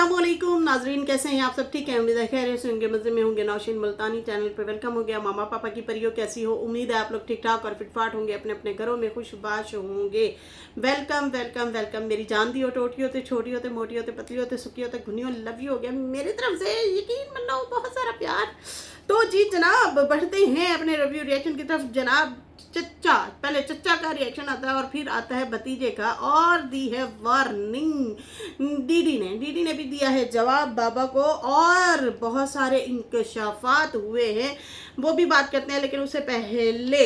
अस्सलामुअलैकुम नाजरीन, कैसे हैं आप सब? ठीक है, उम्मीद है खैर से होंगे, मज़े में होंगे। नौशीन मुल्तानी चैनल पे वेलकम हो गया। मामा पापा की परियों कैसी हो? उम्मीद है आप लोग ठीक ठाक और फिटफाट होंगे, अपने अपने घरों में खुशबाश होंगे। Welcome welcome welcome. मेरी जान दी हो, टोटी होते, छोटी होते, मोटी होते, पतली होते, सुखी होते, घुनी हो, लव यू हो गया मेरी तरफ से। यकीन मनाओ, बहुत सारा प्यार। तो जी जनाब, बढ़ते हैं अपने रिव्यू रिएक्शन की तरफ। जनाब चच्चा, पहले चच्चा का रिएक्शन आता है और फिर आता है भतीजे का, और दी है वार्निंग दीदी ने भी दिया है जवाब बाबा को, और बहुत सारे इंकशाफात हुए हैं, वो भी बात करते हैं। लेकिन उससे पहले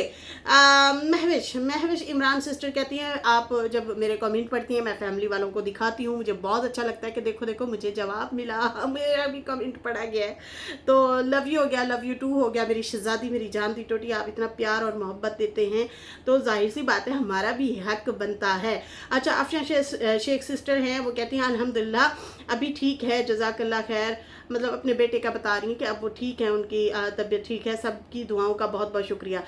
महविश इमरान सिस्टर कहती हैं, आप जब मेरे कमेंट पढ़ती हैं मैं फैमिली वालों को दिखाती हूँ, मुझे बहुत अच्छा लगता है कि देखो देखो मुझे जवाब मिला, मेरा भी कमेंट पढ़ा गया है, तो लव यू हो गया, लव यू टू हो गया। मेरी शहजादी, मेरी जान दी टोटी, आप इतना प्यार और मोहब्बत देते हैं तो जाहिर सी बात है हमारा भी हक बनता है। अच्छा, अफशा शेख सिस्टर हैं, वो कहती हैं अल्हम्दुलिल्लाह अभी ठीक है, जज़ाकल्लाह खैर। मतलब अपने बेटे का बता रही हैं कि अब वो ठीक है, उनकी तबीयत ठीक है। सबकी दुआओं का बहुत बहुत शुक्रिया।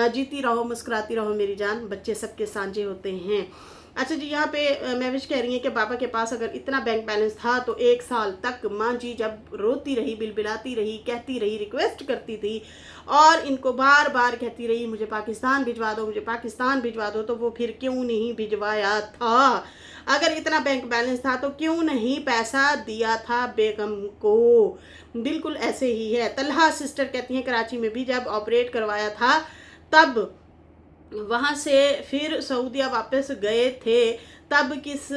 जीती रहो, मुस्कुराती रहो मेरी जान, बच्चे सबके सांझे होते हैं। अच्छा जी, यहाँ पे महविश कह रही है कि बाबा के पास अगर इतना बैंक बैलेंस था तो 1 साल तक माँ जी जब रोती रही, बिलबिलाती रही, कहती रही, रिक्वेस्ट करती थी और इनको बार बार कहती रही मुझे पाकिस्तान भिजवा दो, मुझे पाकिस्तान भिजवा दो, तो वो फिर क्यों नहीं भिजवाया था? अगर इतना बैंक बैलेंस था तो क्यों नहीं पैसा दिया था बेगम को? बिल्कुल ऐसे ही है। तलहा सिस्टर कहती हैं कराची में भी जब ऑपरेट करवाया था तब वहाँ से फिर सऊदीया वापस गए थे, तब किस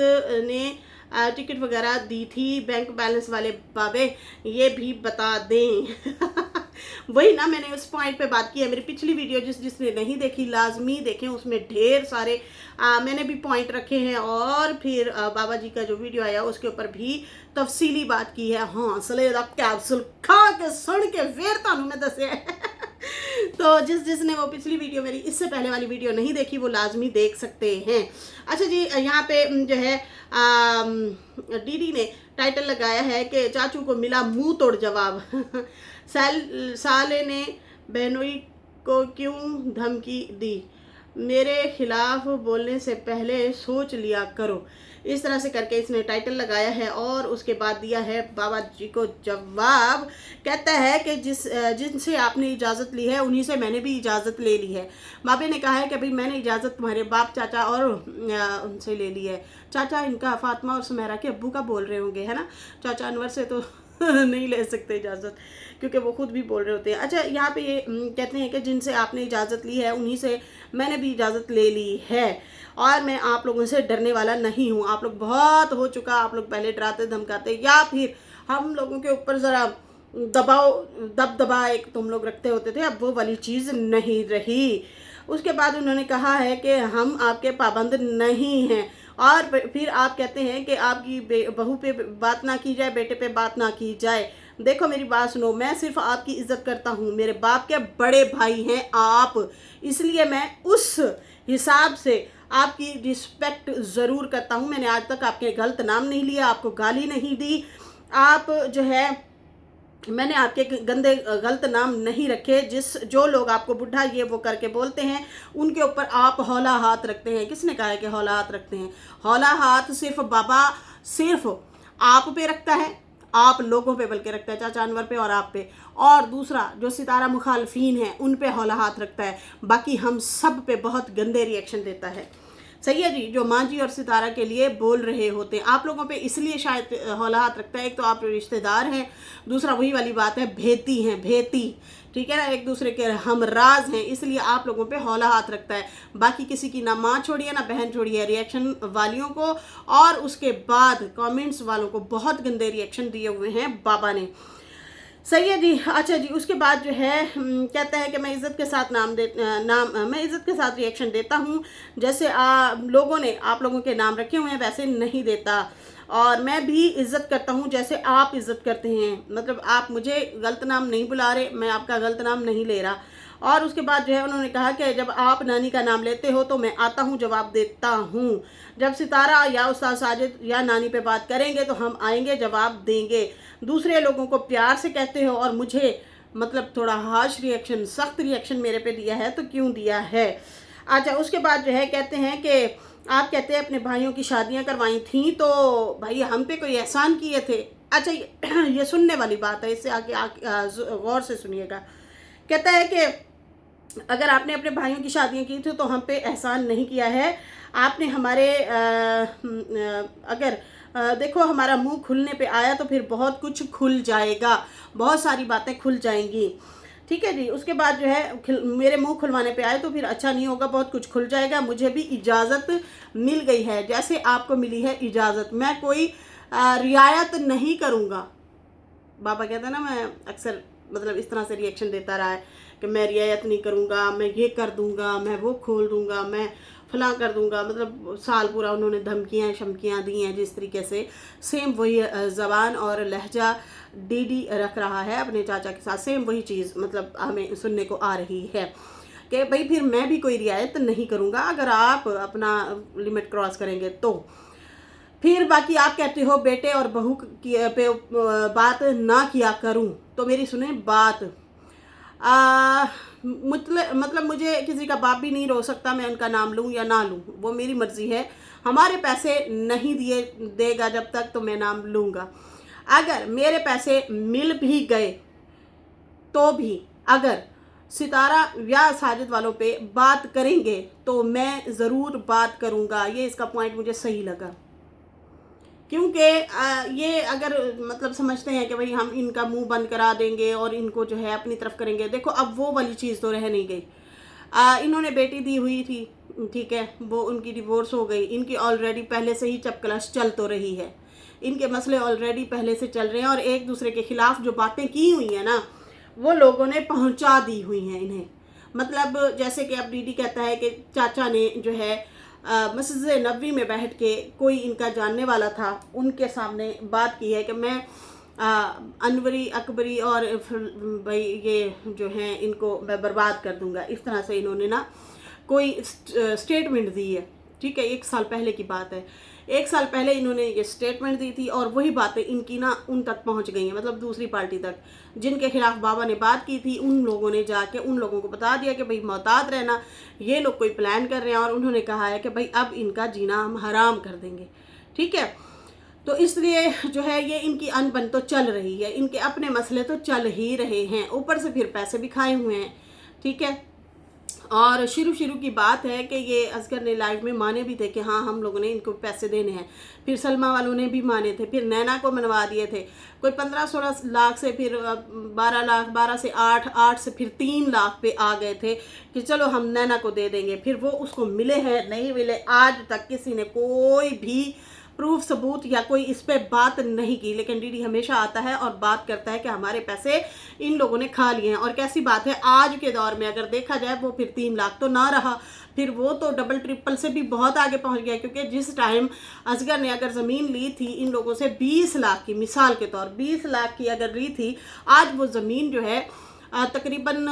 ने टिकट वगैरह दी थी? बैंक बैलेंस वाले बाबे ये भी बता दें। वही ना, मैंने उस पॉइंट पे बात की है। मेरी पिछली वीडियो जिसने नहीं देखी लाजमी देखें, उसमें ढेर सारे मैंने भी पॉइंट रखे हैं, और फिर बाबा जी का जो वीडियो आया उसके ऊपर भी तफसीली बात की है। हाँ, सलेदा कैप्सूल खा के सड़ के फिर तानू मैं दसे। तो जिसने वो पिछली वीडियो, मेरी इससे पहले वाली वीडियो नहीं देखी, वो लाजमी देख सकते हैं। अच्छा जी, यहाँ पे जो है डीडी ने टाइटल लगाया है कि चाचू को मिला मुंह तोड़ जवाब। साले ने बहनोई को क्यों धमकी दी? मेरे खिलाफ बोलने से पहले सोच लिया करो। इस तरह से करके इसने टाइटल लगाया है और उसके बाद दिया है बाबा जी को जवाब। कहता है कि जिनसे आपने इजाज़त ली है उन्हीं से मैंने भी इजाज़त ले ली है। बाबे ने कहा है कि भाई मैंने इजाज़त तुम्हारे बाप, चाचा और उनसे ले ली है। चाचा इनका फातिमा और सुमेरा के अब्बू का बोल रहे होंगे, है ना? चाचा अनवर से तो नहीं ले सकते इजाज़त, क्योंकि वो खुद भी बोल रहे होते हैं। अच्छा, यहाँ पे ये कहते हैं कि जिनसे आपने इजाज़त ली है उन्हीं से मैंने भी इजाज़त ले ली है, और मैं आप लोगों से डरने वाला नहीं हूँ। आप लोग बहुत हो चुका, आप लोग पहले डराते धमकाते या फिर हम लोगों के ऊपर ज़रा दबदबा एक तुम लोग रखते होते थे, अब वो वाली चीज़ नहीं रही। उसके बाद उन्होंने कहा है कि हम आपके पाबंद नहीं हैं, और फिर आप कहते हैं कि आपकी बहू पे बात ना की जाए, बेटे पे बात ना की जाए। देखो मेरी बात सुनो, मैं सिर्फ आपकी इज्जत करता हूँ, मेरे बाप के बड़े भाई हैं आप, इसलिए मैं उस हिसाब से आपकी रिस्पेक्ट ज़रूर करता हूँ। मैंने आज तक आपके गलत नाम नहीं लिया, आपको गाली नहीं दी, आप जो है मैंने आपके गंदे गलत नाम नहीं रखे। जो लोग आपको बुढ़ा ये वो करके बोलते हैं उनके ऊपर आप हौला हाथ रखते हैं। किसने कहा है कि हौला हाथ रखते हैं? हौला हाथ सिर्फ बाबा सिर्फ आप पे रखता है, आप लोगों पे बल्कि रखता है, चाचा अनवर पे और आप पे, और दूसरा जो सितारा मुखालफीन है उन पे हौला हाथ रखता है, बाकी हम सब पे बहुत गंदे रिएक्शन देता है। सही है जी, जो माँ जी और सितारा के लिए बोल रहे होते हैं, आप लोगों पे इसलिए शायद हौला हाथ रखता है। एक तो आप रिश्तेदार हैं, दूसरा वही वाली बात है भेती हैं, भेती, ठीक है ना, एक दूसरे के हमराज हैं, इसलिए आप लोगों पे हौला हाथ रखता है। बाकी किसी की ना माँ छोड़िए ना बहन छोड़िए। रिएक्शन वालियों को और उसके बाद कमेंट्स वालों को बहुत गंदे रिएक्शन दिए हुए हैं बाबा ने। सही है जी। अच्छा जी, उसके बाद जो है कहता है कि मैं इज़्ज़त के साथ मैं इज़्ज़त के साथ रिएक्शन देता हूँ, जैसे लोगों ने आप लोगों के नाम रखे हुए हैं वैसे नहीं देता, और मैं भी इज़्ज़त करता हूँ जैसे आप इज़्ज़त करते हैं। मतलब आप मुझे गलत नाम नहीं बुला रहे, मैं आपका गलत नाम नहीं ले रहा। और उसके बाद जो है उन्होंने कहा कि जब आप नानी का नाम लेते हो तो मैं आता हूँ, जवाब देता हूँ। जब सितारा या उस्ताद साजिद या नानी पे बात करेंगे तो हम आएंगे, जवाब देंगे। दूसरे लोगों को प्यार से कहते हो और मुझे मतलब थोड़ा हार्श रिएक्शन, सख्त रिएक्शन मेरे पे दिया है, तो क्यों दिया है? अच्छा, उसके बाद जो है कहते हैं कि आप कहते हैं अपने भाइयों की शादियां करवाई थी तो भाई हम पे कोई एहसान किए थे। अच्छा ये सुनने वाली बात है, इससे आगे गौर से सुनिएगा। कहता है कि अगर आपने अपने भाइयों की शादियां की थी तो हम पे एहसान नहीं किया है आपने। हमारे अगर देखो हमारा मुंह खुलने पे आया तो फिर बहुत कुछ खुल जाएगा, बहुत सारी बातें खुल जाएंगी। ठीक है जी। उसके बाद जो है मेरे मुंह खुलवाने पे आए तो फिर अच्छा नहीं होगा, बहुत कुछ खुल जाएगा। मुझे भी इजाज़त मिल गई है जैसे आपको मिली है इजाज़त, मैं कोई रियायत नहीं करूँगा। बाबा कहता है ना, मैं अक्सर मतलब इस तरह से रिएक्शन देता रहा है कि मैं रियायत नहीं करूँगा, मैं ये कर दूँगा, मैं वो खोल दूँगा, मैं फलां कर दूँगा। मतलब साल पूरा उन्होंने धमकियाँ शमकियाँ दी हैं जिस तरीके से। सेम वही ज़बान और लहजा डीडी रख रहा है अपने चाचा के साथ, सेम वही चीज़ मतलब हमें सुनने को आ रही है कि भाई फिर मैं भी कोई रियायत नहीं करूँगा अगर आप अपना लिमिट क्रॉस करेंगे तो। फिर बाकी आप कहते हो बेटे और बहू की पे बात ना किया करूं, तो मेरी सुने बात। मतलब मुझे किसी का बाप भी नहीं रो सकता, मैं उनका नाम लूं या ना लूं वो मेरी मर्जी है। हमारे पैसे नहीं दिए देगा जब तक तो मैं नाम लूँगा। अगर मेरे पैसे मिल भी गए तो भी अगर सितारा या साजिद वालों पे बात करेंगे तो मैं ज़रूर बात करूँगा। ये इसका पॉइंट मुझे सही लगा, क्योंकि ये अगर मतलब समझते हैं कि भाई हम इनका मुंह बंद करा देंगे और इनको जो है अपनी तरफ करेंगे। देखो अब वो वाली चीज़ तो रह नहीं गई। इन्होंने बेटी दी हुई थी, ठीक है, वो उनकी डिवोर्स हो गई। इनकी ऑलरेडी पहले से ही चपकलश चल तो रही है, इनके मसले ऑलरेडी पहले से चल रहे हैं और एक दूसरे के खिलाफ जो बातें की हुई हैं ना वो लोगों ने पहुंचा दी हुई हैं इन्हें। मतलब जैसे कि अब डीडी कहता है कि चाचा ने जो है मस्जिद नबवी में बैठ के कोई इनका जानने वाला था उनके सामने बात की है कि मैं अनवरी अकबरी और भाई ये जो हैं इनको मैं बर्बाद कर दूंगा। इस तरह से इन्होंने ना कोई स्टेटमेंट दी है। ठीक है, 1 साल पहले की बात है। 1 साल पहले इन्होंने ये स्टेटमेंट दी थी और वही बातें इनकी ना उन तक पहुंच गई हैं, मतलब दूसरी पार्टी तक जिनके खिलाफ बाबा ने बात की थी। उन लोगों ने जाके उन लोगों को बता दिया कि भाई मोहतात रहना, ये लोग कोई प्लान कर रहे हैं और उन्होंने कहा है कि भाई अब इनका जीना हम हराम कर देंगे। ठीक है, तो इसलिए जो है ये इनकी अनबन तो चल रही है, इनके अपने मसले तो चल ही रहे हैं, ऊपर से फिर पैसे भी खाए हुए हैं। ठीक है, और शुरू की बात है कि ये असगर ने लाइव में माने भी थे कि हाँ हम लोगों ने इनको पैसे देने हैं। फिर सलमा वालों ने भी माने थे, फिर नैना को मनवा दिए थे। कोई 15-16 लाख से फिर 12 लाख, 12 से 8, 8 से फिर 3 लाख पे आ गए थे कि चलो हम नैना को दे देंगे। फिर वो उसको मिले हैं नहीं मिले, आज तक किसी ने कोई भी प्रूफ सबूत या कोई इस पे बात नहीं की। लेकिन डीडी हमेशा आता है और बात करता है कि हमारे पैसे इन लोगों ने खा लिए हैं। और कैसी बात है, आज के दौर में अगर देखा जाए वो फिर 3 लाख तो ना रहा, फिर वो तो डबल ट्रिपल से भी बहुत आगे पहुंच गया। क्योंकि जिस टाइम असगर ने अगर ज़मीन ली थी इन लोगों से 20 लाख की, मिसाल के तौर 20 लाख की अगर ली थी, आज वो ज़मीन जो है तकरीबन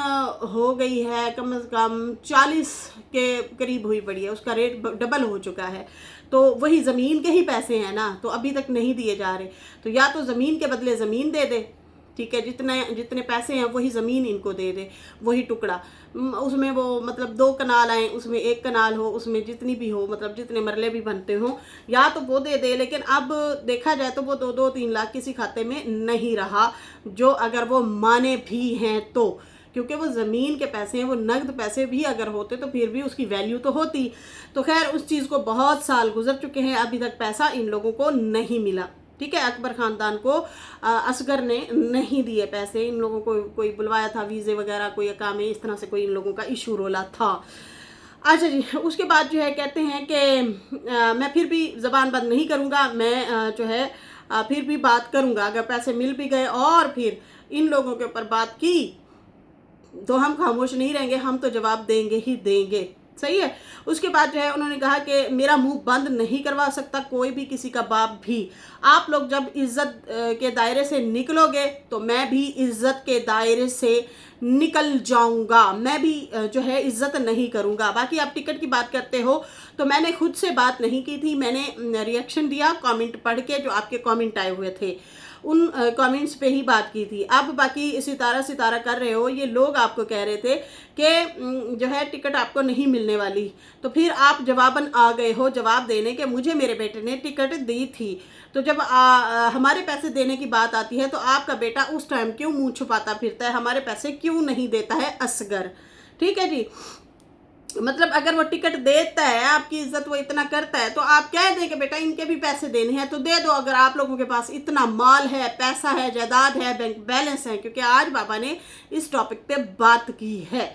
हो गई है कम से कम 40 के करीब हुई पड़ी है, उसका रेट डबल हो चुका है। तो वही ज़मीन के ही पैसे हैं ना, तो अभी तक नहीं दिए जा रहे। तो या तो ज़मीन के बदले ज़मीन दे दे, ठीक है, जितने पैसे हैं वही ज़मीन इनको दे दे, वही टुकड़ा। उसमें वो मतलब 2 कनाल आए, उसमें 1 कनाल हो, उसमें जितनी भी हो, मतलब जितने मरले भी बनते हों, या तो वो दे दे। लेकिन अब देखा जाए तो वो 2-3 लाख किसी खाते में नहीं रहा, जो अगर वो माने भी हैं तो, क्योंकि वो ज़मीन के पैसे हैं, वो नकद पैसे भी अगर होते तो फिर भी उसकी वैल्यू तो होती। तो खैर उस चीज़ को बहुत साल गुजर चुके हैं, अभी तक पैसा इन लोगों को नहीं मिला। ठीक है, अकबर ख़ानदान को असगर ने नहीं दिए पैसे। इन लोगों को कोई बुलवाया था वीज़े वगैरह, कोई अकामे, इस तरह से कोई इन लोगों का इशू रोला था। अच्छा जी, उसके बाद जो है कहते हैं कि मैं फिर भी ज़बान बंद नहीं करूँगा, मैं जो है फिर भी बात करूँगा। अगर पैसे मिल भी गए और फिर इन लोगों के ऊपर बात की तो हम खामोश नहीं रहेंगे, हम तो जवाब देंगे ही देंगे। सही है। उसके बाद जो है उन्होंने कहा कि मेरा मुंह बंद नहीं करवा सकता कोई भी, किसी का बाप भी। आप लोग जब इज्जत के दायरे से निकलोगे तो मैं भी इज्जत के दायरे से निकल जाऊंगा, मैं भी जो है इज्जत नहीं करूंगा। बाकी आप टिकट की बात करते हो तो मैंने खुद से बात नहीं की थी, मैंने रिएक्शन दिया कमेंट पढ़ के, जो आपके कमेंट आए हुए थे उन कमेंट्स पे ही बात की थी। अब बाकी सितारा सितारा कर रहे हो, ये लोग आपको कह रहे थे कि जो है टिकट आपको नहीं मिलने वाली, तो फिर आप जवाबन आ गए हो जवाब देने के मुझे मेरे बेटे ने टिकट दी थी। तो जब हमारे पैसे देने की बात आती है तो आपका बेटा उस टाइम क्यों मुंह छुपाता फिरता है, हमारे पैसे क्यों नहीं देता है असगर। ठीक है जी, मतलब अगर वो टिकट देता है, आपकी इज्जत वो इतना करता है, तो आप कह दें कि बेटा इनके भी पैसे देने हैं तो दे दो, अगर आप लोगों के पास इतना माल है, पैसा है, जायदाद है, बैंक बैलेंस है। क्योंकि आज बाबा ने इस टॉपिक पे बात की है।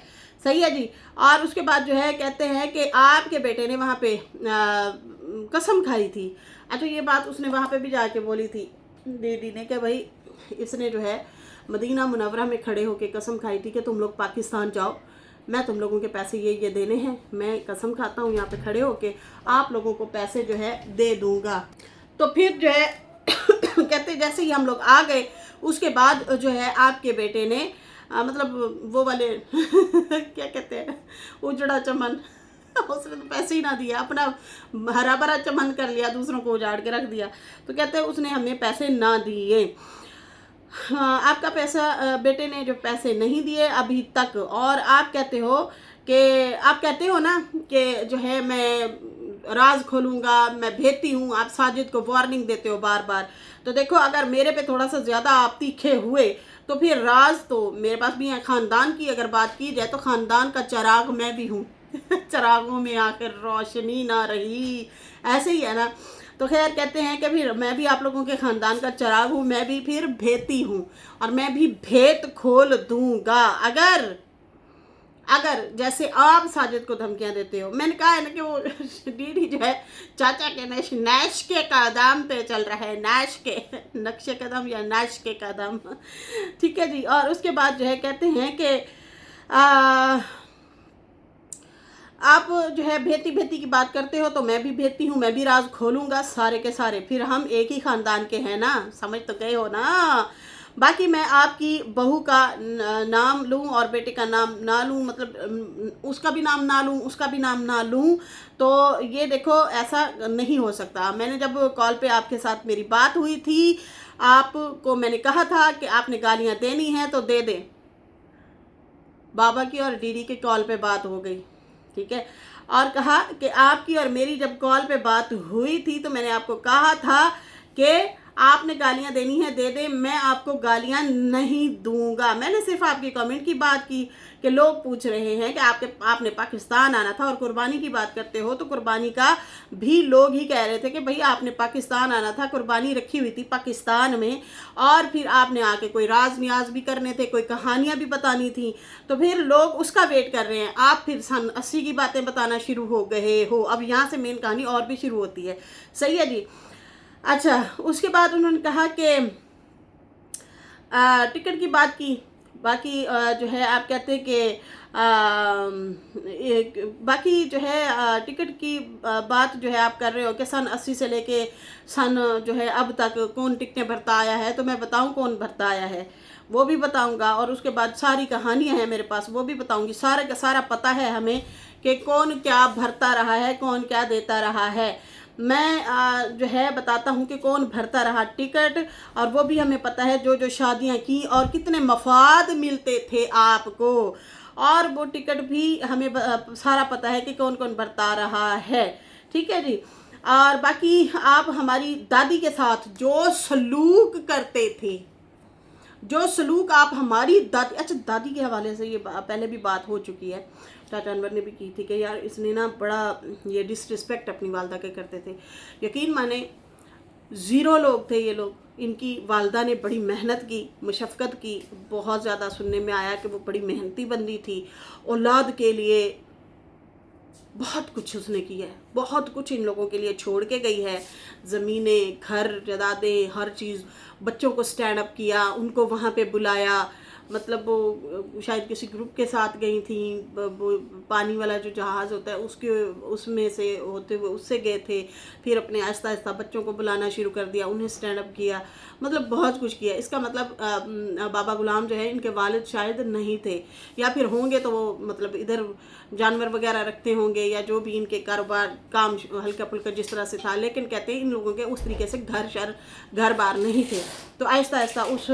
सही है जी। और उसके बाद जो है कहते हैं कि आपके बेटे ने वहाँ पे कसम खाई थी। अच्छा, ये बात उसने वहाँ पे भी जाके बोली थी दीदी ने कि भाई इसने जो है मदीना मुनव्वरा में खड़े होके कसम खाई थी कि तुम लोग पाकिस्तान जाओ, मैं तुम लोगों के पैसे ये देने हैं, मैं कसम खाता हूँ यहाँ पे खड़े होके आप लोगों को पैसे जो है दे दूँगा। तो फिर जो है कहते जैसे ही हम लोग आ गए उसके बाद जो है आपके बेटे ने मतलब वो वाले क्या कहते हैं उजड़ा चमन उसने तो पैसे ही ना दिया, अपना हरा भरा चमन कर लिया, दूसरों को उजाड़ के रख दिया। तो कहते हैं उसने हमें पैसे ना दिए। हाँ, आपका पैसा बेटे ने जो पैसे नहीं दिए अभी तक, और आप कहते हो कि आप कहते हो ना कि जो है मैं राज खोलूँगा, मैं भेजती हूँ, आप साजिद को वार्निंग देते हो बार बार। तो देखो अगर मेरे पे थोड़ा सा ज़्यादा आप तीखे हुए तो फिर राज तो मेरे पास भी है। ख़ानदान की अगर बात की जाए तो ख़ानदान का चिराग मैं भी हूँ चिरागों में आखिर रोशनी ना रही, ऐसे ही है ना। तो खैर कहते हैं कि फिर मैं भी आप लोगों के ख़ानदान का चिराग हूँ, मैं भी फिर भेती हूँ और मैं भी भेद खोल दूँगा अगर जैसे आप साजिद को धमकियां देते हो। मैंने कहा है ना कि वो दीदी जो है चाचा के नैश के कदम पे चल रहा है, नैश के नक्शे कदम या नैश के कदम। ठीक है जी। और उसके बाद जो है कहते हैं कि आप जो है भेती भेती की बात करते हो तो मैं भी भेती हूँ, मैं भी राज खोलूँगा सारे के सारे, फिर हम एक ही ख़ानदान के हैं ना, समझ तो गए हो ना। बाकी मैं आपकी बहू का नाम लूँ और बेटे का नाम ना लूँ, मतलब उसका भी नाम ना लूँ, उसका भी नाम ना लूँ, तो ये देखो ऐसा नहीं हो सकता। मैंने जब कॉल पे आपके साथ मेरी बात हुई थी, आपको मैंने कहा था कि आपने गालियाँ देनी हैं तो दे दें। बाबा की और दीदी के कॉल पे बात हो गई, ठीक है। और कहा कि आपकी और मेरी जब कॉल पे बात हुई थी तो मैंने आपको कहा था कि आपने गालियां देनी है दे दे, मैं आपको गालियां नहीं दूंगा। मैंने सिर्फ आपके कमेंट की बात की कि लोग पूछ रहे हैं कि आपने पाकिस्तान आना था, और कुर्बानी की बात करते हो तो कुर्बानी का भी लोग ही कह रहे थे कि भाई आपने पाकिस्तान आना था, कुर्बानी रखी हुई थी पाकिस्तान में, और फिर आपने आके कोई राज न्याज भी करने थे, कोई कहानियाँ भी बतानी थी, तो फिर लोग उसका वेट कर रहे हैं। आप फिर सन 80 की बातें बताना शुरू हो गए हो, अब यहाँ से मेन कहानी और भी शुरू होती है। सही है जी। अच्छा, उसके बाद उन्होंने कहा कि टिकट की बात की। बाकी जो है आप कहते हैं कि बाकी जो है टिकट की बात जो है आप कर रहे हो कि सन 80 से लेके सन जो है अब तक कौन टिकटें भरता आया है, तो मैं बताऊं कौन भरता आया है, वो भी बताऊंगा। और उसके बाद सारी कहानियां हैं मेरे पास, वो भी बताऊंगी। सारा का सारा पता है हमें कि कौन क्या भरता रहा है, कौन क्या देता रहा है। मैं जो है बताता हूँ कि कौन भरता रहा टिकट, और वो भी हमें पता है जो जो शादियाँ की और कितने मफाद मिलते थे आपको, और वो टिकट भी हमें सारा पता है कि कौन कौन भरता रहा है। ठीक है जी। और बाकी आप हमारी दादी के साथ जो सलूक करते थे, जो सलूक आप हमारी दादी, अच्छा दादी के हवाले से ये पहले भी बात हो चुकी है, चाचा अनवर ने भी की थी कि यार इसने ना बड़ा ये डिसरिस्पेक्ट अपनी वालदा के करते थे। यकीन माने ज़ीरो लोग थे ये लोग, इनकी वालदा ने बड़ी मेहनत की, मशक्क़त की, बहुत ज़्यादा सुनने में आया कि वो बड़ी मेहनती बंदी थी, औलाद के लिए बहुत कुछ उसने किया है, बहुत कुछ इन लोगों के लिए छोड़ के गई है, ज़मीनें, घर, जायदादें, हर चीज़। बच्चों को स्टैंड अप किया, उनको वहाँ पे बुलाया, मतलब वो शायद किसी ग्रुप के साथ गई थी, वो पानी वाला जो जहाज़ होता है उसमें से होते हुए उससे गए थे, फिर अपने आहिस्ता आहिस्ता बच्चों को बुलाना शुरू कर दिया, उन्हें स्टैंड अप किया, मतलब बहुत कुछ किया। इसका मतलब बाबा गुलाम जो है इनके वालिद शायद नहीं थे, या फिर होंगे तो वो मतलब इधर जानवर वगैरह रखते होंगे, या जो भी इनके कारोबार काम हल्का फुल्का जिस तरह से था, लेकिन कहते हैं इन लोगों के उस तरीके से घर बार नहीं थे। तो आहिस्ता आहिस्ता उस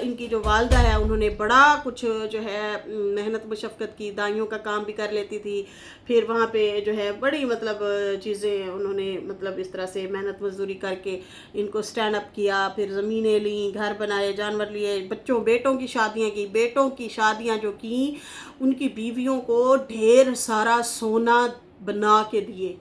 इनकी जो वालदा है उन्होंने बड़ा कुछ जो है मेहनत मशक्क़त की, दाइयों का काम भी कर लेती थी, फिर वहाँ पे जो है बड़ी मतलब चीज़ें उन्होंने मतलब इस तरह से मेहनत मजदूरी करके इनको स्टैंड अप किया, फिर ज़मीनें ली, घर बनाए, जानवर लिए, बच्चों बेटों की शादियाँ की, बेटों की शादियाँ जो की उनकी बीवियों को ढेर सारा सोना बना के दिए,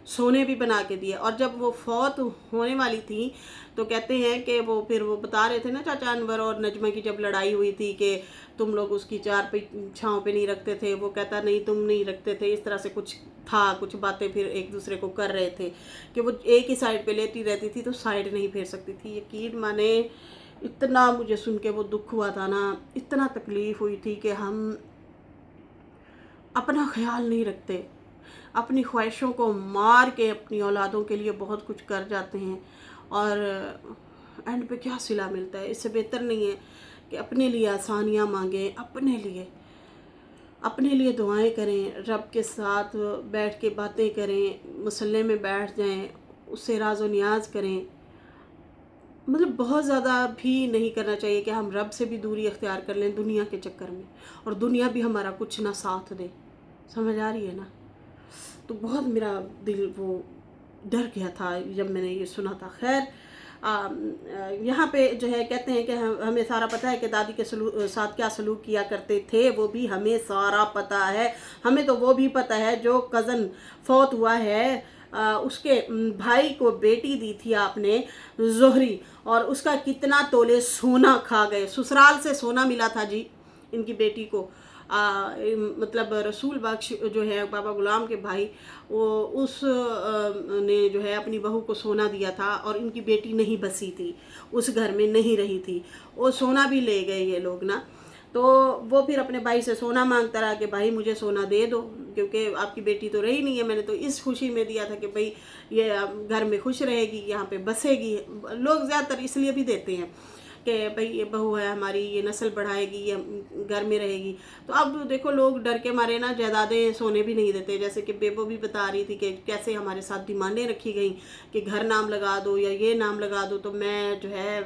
सोने भी बना के दिए। और जब वो फौत होने वाली थी तो कहते हैं कि वो फिर वो बता रहे थे ना चाचा अनवर और नजमा की जब लड़ाई हुई थी कि तुम लोग उसकी चार पे छाँव पे नहीं रखते थे, वो कहता नहीं तुम नहीं रखते थे, इस तरह से कुछ था, कुछ बातें फिर एक दूसरे को कर रहे थे कि वो एक ही साइड पे लेटी रहती थी तो साइड नहीं फेर सकती थी। यकीन माने इतना मुझे सुन के वो दुख हुआ था ना, इतना तकलीफ़ हुई थी कि हम अपना ख्याल नहीं रखते, अपनी ख्वाहिशों को मार के अपनी औलादों के लिए बहुत कुछ कर जाते हैं और एंड पे क्या सिला मिलता है। इससे बेहतर नहीं है कि अपने लिए आसानियाँ मांगें, अपने लिए दुआएं करें, रब के साथ बैठ के बातें करें, मुसल्ले में बैठ जाएं, उससे राज व नियाज करें। मतलब बहुत ज़्यादा भी नहीं करना चाहिए कि हम रब से भी दूरी अख्तियार कर लें दुनिया के चक्कर में, और दुनिया भी हमारा कुछ ना साथ दे। समझ आ रही है ना? तो बहुत मेरा दिल वो डर गया था जब मैंने ये सुना था। खैर यहाँ पे जो है कहते हैं कि हमें सारा पता है कि दादी के साथ क्या सलूक किया करते थे, वो भी हमें सारा पता है। हमें तो वो भी पता है जो कज़न फौत हुआ है उसके भाई को बेटी दी थी आपने जोहरी, और उसका कितना तोले सोना खा गए। ससुराल से सोना मिला था जी इनकी बेटी को। मतलब रसूल बख्श जो है बाबा गुलाम के भाई, वो उस ने जो है अपनी बहू को सोना दिया था और इनकी बेटी नहीं बसी थी, उस घर में नहीं रही थी, वो सोना भी ले गए ये लोग ना। तो वो फिर अपने भाई से सोना मांगता रहा कि भाई मुझे सोना दे दो, क्योंकि आपकी बेटी तो रही नहीं है, मैंने तो इस खुशी में दिया था कि भाई ये घर में खुश रहेगी, यहाँ पे बसेगी। लोग ज़्यादातर इसलिए भी देते हैं कि भाई ये बहू है हमारी, ये नस्ल बढ़ाएगी, ये घर में रहेगी। तो अब देखो लोग डर के मारे ना जायदादें सोने भी नहीं देते। जैसे कि बेबो भी बता रही थी कि कैसे हमारे साथ डिमांडें रखी गई कि घर नाम लगा दो या ये नाम लगा दो। तो मैं जो है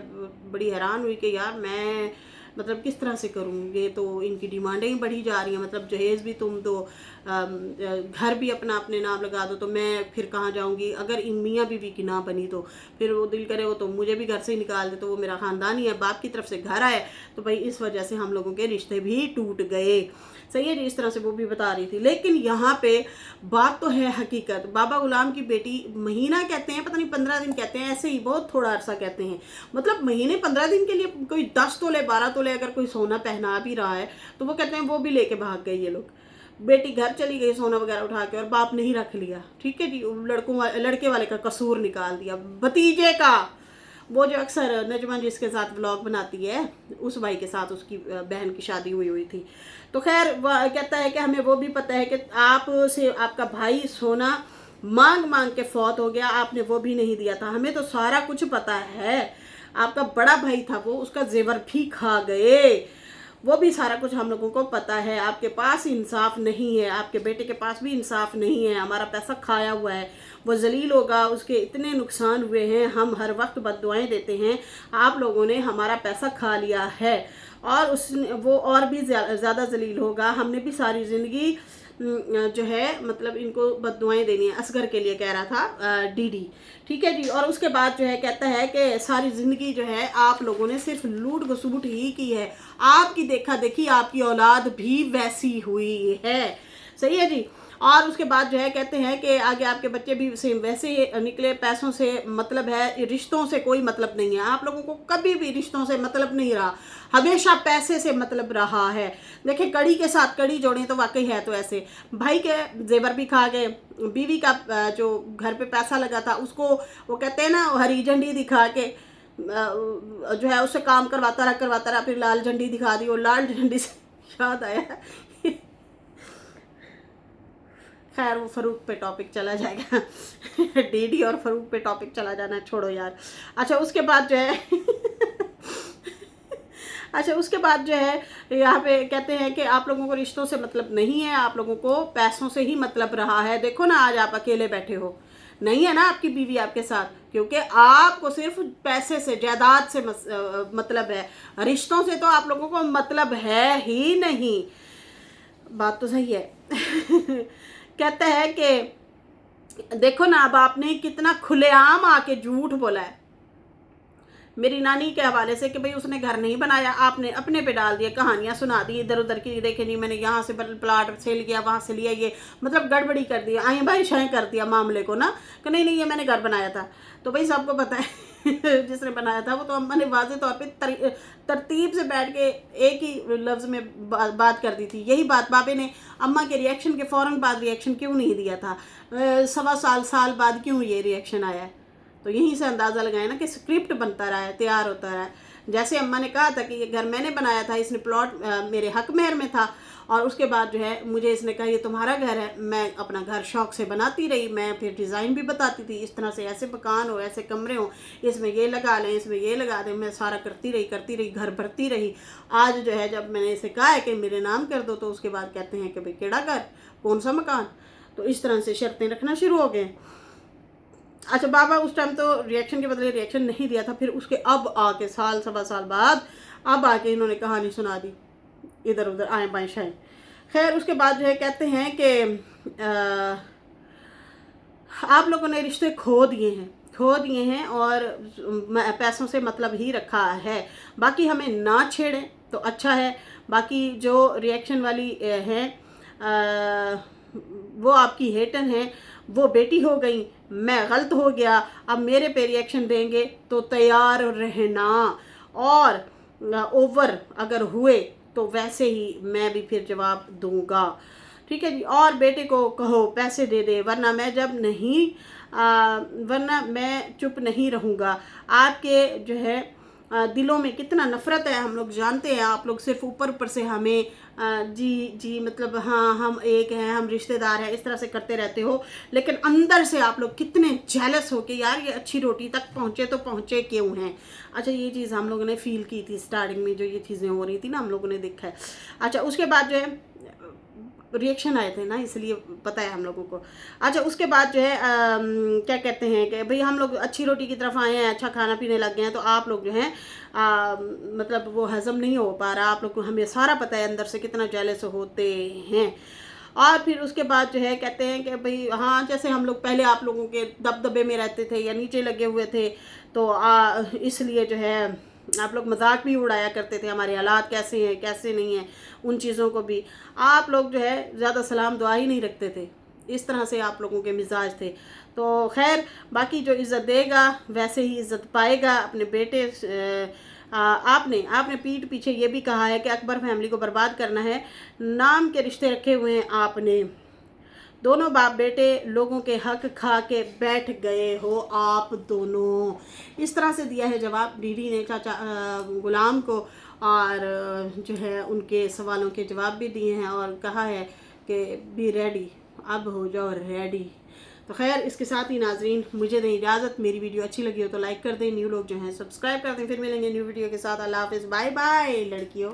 बड़ी हैरान हुई कि यार मैं मतलब किस तरह से करूँगी, तो इनकी डिमांडें ही बढ़ी जा रही हैं। मतलब जहेज़ भी तुम दो, घर भी अपना अपने नाम लगा दो, तो मैं फिर कहाँ जाऊँगी? अगर इन मियाँ बीवी की ना बनी तो फिर वो दिल करे वो तो मुझे भी घर से ही निकाल दे, तो वो मेरा ख़ानदान ही है, बाप की तरफ से घर आए तो भाई इस वजह से हम लोगों के रिश्ते भी टूट गए। सही है जी, इस तरह से वो भी बता रही थी। लेकिन यहाँ पे बात तो है हकीकत। बाबा गुलाम की बेटी महीना कहते हैं, पता नहीं 15 दिन कहते हैं, ऐसे ही बहुत थोड़ा अरसा कहते हैं। मतलब महीने 15 दिन के लिए कोई 10 तोले 12 तोले अगर कोई सोना पहना भी रहा है तो वो कहते हैं वो भी लेके भाग गए ये लोग। बेटी घर चली गई सोना वगैरह उठा के और बाप नहीं रख लिया। ठीक है जी, लड़के वाले का कसूर निकाल दिया, भतीजे का। वो जो अक्सर नजमा जिसके साथ व्लॉग बनाती है उस भाई के साथ उसकी बहन की शादी हुई थी। तो खैर वह कहता है कि हमें वो भी पता है कि आप से आपका भाई सोना मांग मांग के फौत हो गया, आपने वो भी नहीं दिया था। हमें तो सारा कुछ पता है। आपका बड़ा भाई था वो, उसका जेवर भी खा गए, वो भी सारा कुछ हम लोगों को पता है। आपके पास इंसाफ नहीं है, आपके बेटे के पास भी इंसाफ नहीं है। हमारा पैसा खाया हुआ है, वो जलील होगा, उसके इतने नुकसान हुए हैं, हम हर वक्त बद्दुआएं देते हैं। आप लोगों ने हमारा पैसा खा लिया है और वो और भी ज़्यादा जलील होगा। हमने भी सारी ज़िंदगी जो है मतलब इनको बद्दुआएं देनी है। असगर के लिए कह रहा था डीडी। ठीक है जी। और उसके बाद जो है कहता है कि सारी ज़िंदगी जो है आप लोगों ने सिर्फ लूट घसूट ही की है, आपकी देखा देखी आपकी औलाद भी वैसी हुई है। सही है जी। और उसके बाद जो है कहते हैं कि आगे आपके बच्चे भी सेम वैसे निकले। पैसों से मतलब है, रिश्तों से कोई मतलब नहीं है। आप लोगों को कभी भी रिश्तों से मतलब नहीं रहा, हमेशा पैसे से मतलब रहा है। देखिए कड़ी के साथ कड़ी जोड़े तो वाकई है तो ऐसे। भाई के जेवर भी खा गए, बीवी का जो घर पे पैसा लगा था उसको वो कहते हैं ना हरी झंडी दिखा के जो है उससे काम करवाता रहा, फिर लाल झंडी दिखा दी। और लाल झंडी से याद आया खैर वो फ़रूक पे टॉपिक चला जाएगा डीडी और फ़रूक पे टॉपिक चला जाना छोड़ो यार। अच्छा उसके बाद जो है अच्छा उसके बाद जो है यहाँ पे कहते हैं कि आप लोगों को रिश्तों से मतलब नहीं है, आप लोगों को पैसों से ही मतलब रहा है। देखो ना आज आप अकेले बैठे हो, नहीं है ना आपकी बीवी आपके साथ, क्योंकि आपको सिर्फ पैसे से, जायदाद से मतलब है, रिश्तों से तो आप लोगों को मतलब है ही नहीं। बात तो सही है। कहते हैं कि देखो ना, अब आपने कितना खुलेआम आके झूठ बोला है मेरी नानी के हवाले से कि भाई उसने घर नहीं बनाया, आपने अपने पे डाल दिया, कहानियां सुना दी इधर उधर की, देखे नहीं मैंने यहाँ से प्लाट सेल किया, वहाँ से लिया, ये मतलब गड़बड़ी कर दी, आई भाई शाएँ कर दिया मामले को ना, कि नहीं नहीं ये मैंने घर बनाया था। तो भाई सबको पता है जिसने बनाया था वो तो अम्मा ने वाज़े तौर पे तरतीब से बैठ के एक ही लफ्ज़ में बात कर दी थी। यही बात बाबे ने अम्मा के रिएक्शन के फ़ौरन बाद रिएक्शन क्यों नहीं दिया था, 1.25 साल बाद क्यों ये रिएक्शन आया है। तो यहीं से अंदाज़ा लगाए ना कि स्क्रिप्ट बनता रहा है, तैयार होता रहा है। जैसे अम्मा ने कहा था कि ये घर मैंने बनाया था, इसने प्लॉट मेरे हक मेहर में था, और उसके बाद जो है मुझे इसने कहा ये तुम्हारा घर है। मैं अपना घर शौक से बनाती रही, मैं फिर डिज़ाइन भी बताती थी, इस तरह से ऐसे मकान हो, ऐसे कमरे हो, इसमें ये लगा लें, इसमें ये लगा दें, मैं सारा करती रही, घर भरती रही। आज जो है जब मैंने इसे कहा है कि मेरे नाम कर दो, तो उसके बाद कहते हैं कि भाई केड़ा घर, कौन सा मकान। तो इस तरह से शर्तें रखना शुरू हो गए। अच्छा, बाबा उस टाइम तो रिएक्शन के बदले रिएक्शन नहीं दिया था, फिर उसके अब आके साल 1.25 साल बाद अब आके इन्होंने कहानी सुना दी, इधर उधर आए बाएं शाएं। खैर उसके बाद जो है कहते हैं कि आप लोगों ने रिश्ते खो दिए हैं और पैसों से मतलब ही रखा है। बाकी हमें ना छेड़ें तो अच्छा है। बाकी जो रिएक्शन वाली है वो आपकी हेटर हैं, वो बेटी हो गई, मैं गलत हो गया, अब मेरे पे रिएक्शन देंगे तो तैयार रहना, और ओवर अगर हुए तो वैसे ही मैं भी फिर जवाब दूंगा। ठीक है जी। और बेटे को कहो पैसे दे दे, वरना मैं जब नहीं वरना मैं चुप नहीं रहूँगा। आपके जो है दिलों में कितना नफ़रत है हम लोग जानते हैं। आप लोग सिर्फ ऊपर ऊपर से हमें जी मतलब हाँ हम एक हैं, हम रिश्तेदार हैं, इस तरह से करते रहते हो, लेकिन अंदर से आप लोग कितने जेलस हो कि यार ये अच्छी रोटी तक पहुँचे तो पहुँचे क्यों हैं। अच्छा, ये चीज़ हम लोगों ने फील की थी स्टार्टिंग में, जो ये चीज़ें हो रही थी ना, हम लोगों ने देखा है। अच्छा, उसके बाद जो है रिएक्शन आए थे ना, इसलिए पता है हम लोगों को। अच्छा, उसके बाद जो है क्या कहते हैं कि भाई हम लोग अच्छी रोटी की तरफ आए हैं, अच्छा खाना पीने लग गए हैं, तो आप लोग जो हैं मतलब वो हज़म नहीं हो पा रहा। आप लोग को हमें सारा पता है अंदर से कितना जेलस होते हैं। और फिर उसके बाद जो है कहते हैं कि भाई हाँ, जैसे हम लोग पहले आप लोगों के दबदबे में रहते थे या नीचे लगे हुए थे, तो इसलिए जो है आप लोग मजाक भी उड़ाया करते थे, हमारे हालात कैसे हैं कैसे नहीं हैं, उन चीज़ों को भी। आप लोग जो है ज़्यादा सलाम दुआ ही नहीं रखते थे, इस तरह से आप लोगों के मिजाज थे। तो खैर, बाकी जो इज़्ज़त देगा वैसे ही इज़्ज़त पाएगा। अपने बेटे आपने पीठ पीछे ये भी कहा है कि अकबर फैमिली को बर्बाद करना है, नाम के रिश्ते रखे हुए हैं आपने। दोनों बाप बेटे लोगों के हक खा के बैठ गए हो आप दोनों। इस तरह से दिया है जवाब डीडी ने चाचा गुलाम को, और जो है उनके सवालों के जवाब भी दिए हैं, और कहा है कि बी रेडी, अब हो जाओ रेडी। तो खैर, इसके साथ ही नाजरीन मुझे दें इजाज़त। मेरी वीडियो अच्छी लगी हो तो लाइक कर दें, न्यू लोग जो हैं सब्सक्राइब कर दें। फिर मिलेंगे न्यू वीडियो के साथ। अल्लाह हाफिज़, बाय बाय लड़कियों।